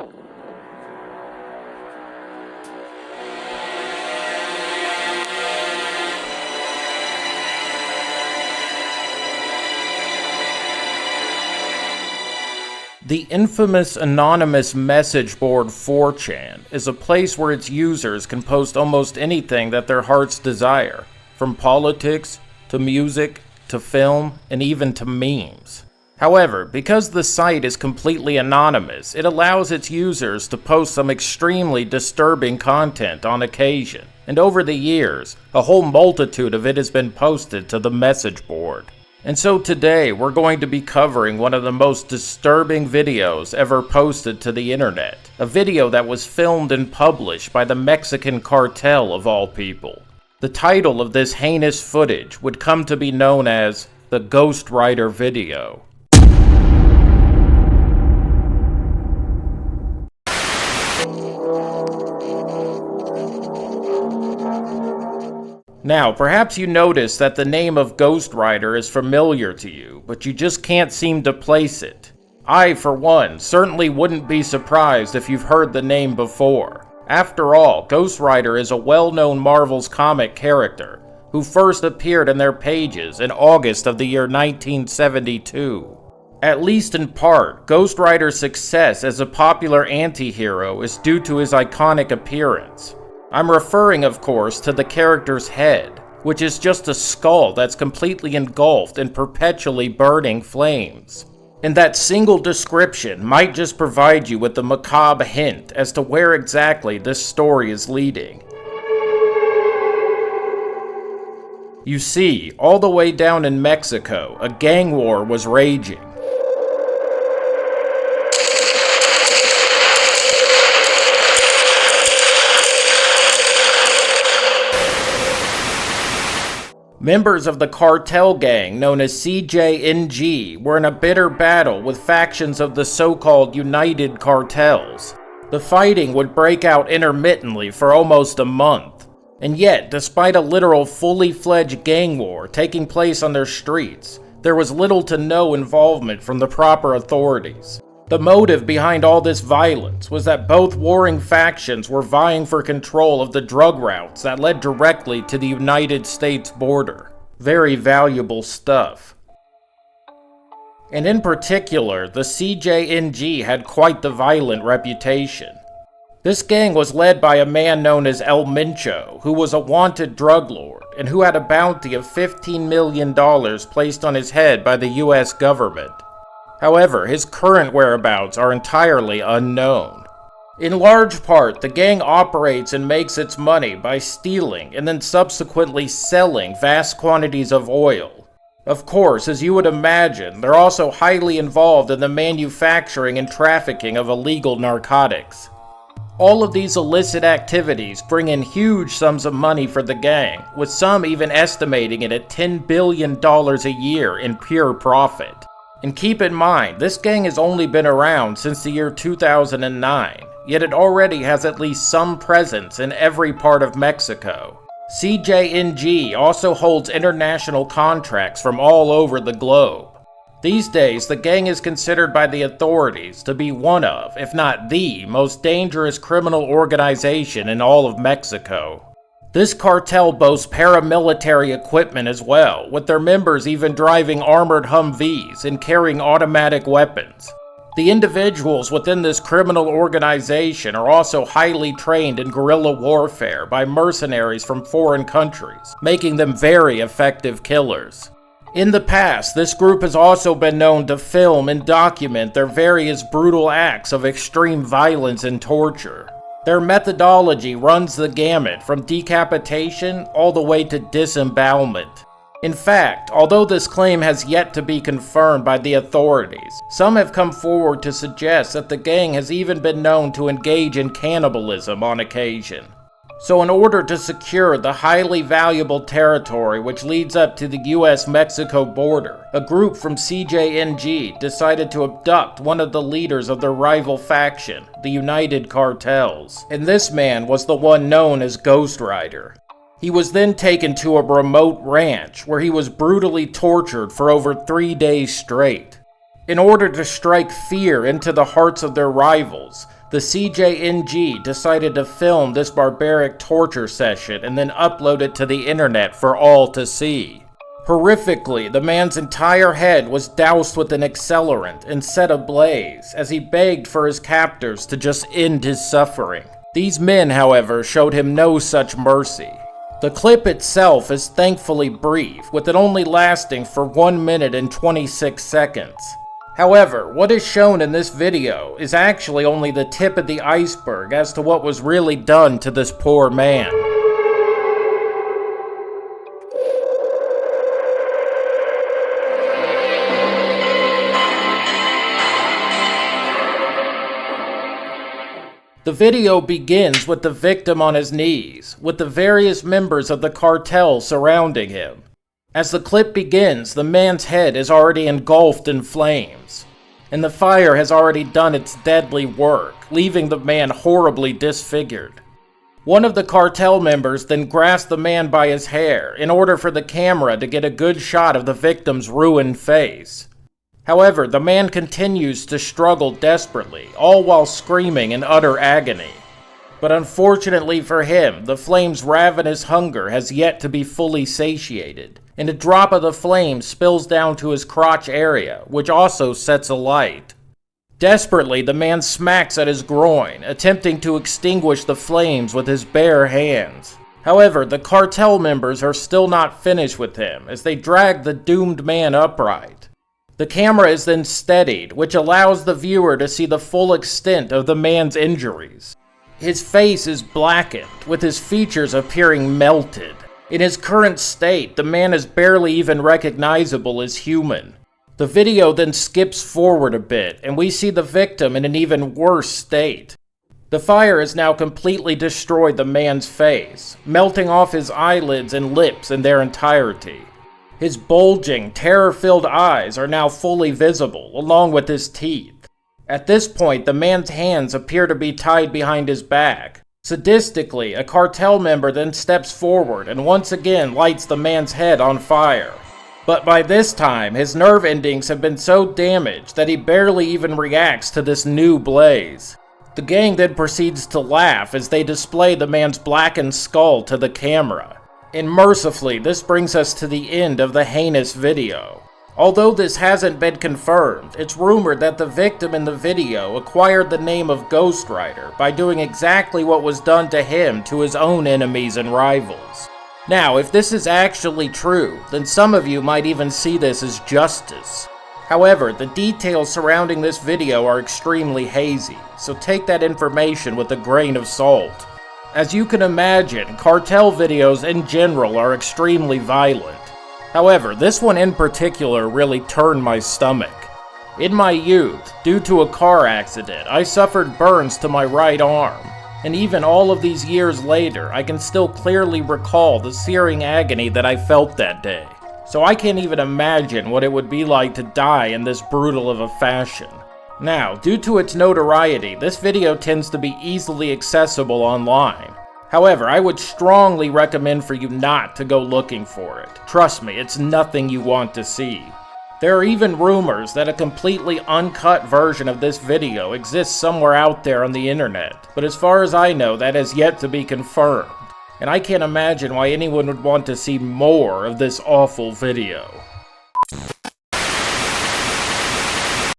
The infamous anonymous message board 4chan is a place where its users can post almost anything that their hearts desire, from politics, to music, to film, and even to memes. However, because the site is completely anonymous, it allows its users to post some extremely disturbing content on occasion, and over the years, a whole multitude of it has been posted to the message board. And so today, we're going to be covering one of the most disturbing videos ever posted to the internet. A video that was filmed and published by the Mexican Cartel of all people. The title of this heinous footage would come to be known as the Ghost Rider video. Now, perhaps you notice that the name of Ghost Rider is familiar to you, but you just can't seem to place it. I, for one, certainly wouldn't be surprised if you've heard the name before. After all, Ghost Rider is a well-known Marvel's comic character, who first appeared in their pages in August of the year 1972. At least in part, Ghost Rider's success as a popular anti-hero is due to his iconic appearance. I'm referring, of course, to the character's head, which is just a skull that's completely engulfed in perpetually burning flames. And that single description might just provide you with a macabre hint as to where exactly this story is leading. You see, all the way down in Mexico, a gang war was raging. Members of the cartel gang known as CJNG were in a bitter battle with factions of the so-called United Cartels. The fighting would break out intermittently for almost a month. And yet, despite a literal fully fledged gang war taking place on their streets, there was little to no involvement from the proper authorities. The motive behind all this violence was that both warring factions were vying for control of the drug routes that led directly to the United States border. Very valuable stuff. And in particular, the CJNG had quite the violent reputation. This gang was led by a man known as El Mincho, who was a wanted drug lord, and who had a bounty of $15 million placed on his head by the US government. However, his current whereabouts are entirely unknown. In large part, the gang operates and makes its money by stealing and then subsequently selling vast quantities of oil. Of course, as you would imagine, they're also highly involved in the manufacturing and trafficking of illegal narcotics. All of these illicit activities bring in huge sums of money for the gang, with some even estimating it at $10 billion a year in pure profit. And keep in mind, this gang has only been around since the year 2009, yet it already has at least some presence in every part of Mexico. CJNG also holds international contracts from all over the globe. These days, the gang is considered by the authorities to be one of, if not the, most dangerous criminal organization in all of Mexico. This cartel boasts paramilitary equipment as well, with their members even driving armored Humvees and carrying automatic weapons. The individuals within this criminal organization are also highly trained in guerrilla warfare by mercenaries from foreign countries, making them very effective killers. In the past, this group has also been known to film and document their various brutal acts of extreme violence and torture. Their methodology runs the gamut from decapitation all the way to disembowelment. In fact, although this claim has yet to be confirmed by the authorities, some have come forward to suggest that the gang has even been known to engage in cannibalism on occasion. So in order to secure the highly valuable territory which leads up to the US-Mexico border, a group from CJNG decided to abduct one of the leaders of their rival faction, the United Cartels, and this man was the one known as Ghost Rider. He was then taken to a remote ranch where he was brutally tortured for over 3 days straight. In order to strike fear into the hearts of their rivals, the CJNG decided to film this barbaric torture session and then upload it to the internet for all to see. Horrifically, the man's entire head was doused with an accelerant and set ablaze as he begged for his captors to just end his suffering. These men, however, showed him no such mercy. The clip itself is thankfully brief, with it only lasting for 1 minute and 26 seconds. However, what is shown in this video is actually only the tip of the iceberg as to what was really done to this poor man. The video begins with the victim on his knees, with the various members of the cartel surrounding him. As the clip begins, the man's head is already engulfed in flames, and the fire has already done its deadly work, leaving the man horribly disfigured. One of the cartel members then grasps the man by his hair in order for the camera to get a good shot of the victim's ruined face. However, the man continues to struggle desperately, all while screaming in utter agony. But unfortunately for him, the flame's ravenous hunger has yet to be fully satiated, and a drop of the flame spills down to his crotch area, which also sets alight. Desperately, the man smacks at his groin, attempting to extinguish the flames with his bare hands. However, the cartel members are still not finished with him, as they drag the doomed man upright. The camera is then steadied, which allows the viewer to see the full extent of the man's injuries. His face is blackened, with his features appearing melted. In his current state, the man is barely even recognizable as human. The video then skips forward a bit, and we see the victim in an even worse state. The fire has now completely destroyed the man's face, melting off his eyelids and lips in their entirety. His bulging, terror-filled eyes are now fully visible, along with his teeth. At this point, the man's hands appear to be tied behind his back. Sadistically, a cartel member then steps forward and once again lights the man's head on fire. But by this time, his nerve endings have been so damaged that he barely even reacts to this new blaze. The gang then proceeds to laugh as they display the man's blackened skull to the camera. And mercifully, this brings us to the end of the heinous video. Although this hasn't been confirmed, it's rumored that the victim in the video acquired the name of Ghost Rider by doing exactly what was done to him to his own enemies and rivals. Now, if this is actually true, then some of you might even see this as justice. However, the details surrounding this video are extremely hazy, so take that information with a grain of salt. As you can imagine, cartel videos in general are extremely violent. However, this one in particular really turned my stomach. In my youth, due to a car accident, I suffered burns to my right arm, and even all of these years later, I can still clearly recall the searing agony that I felt that day. So I can't even imagine what it would be like to die in this brutal of a fashion. Now, due to its notoriety, this video tends to be easily accessible online. However, I would strongly recommend for you not to go looking for it. Trust me, it's nothing you want to see. There are even rumors that a completely uncut version of this video exists somewhere out there on the internet, but as far as I know, that has yet to be confirmed. And I can't imagine why anyone would want to see more of this awful video.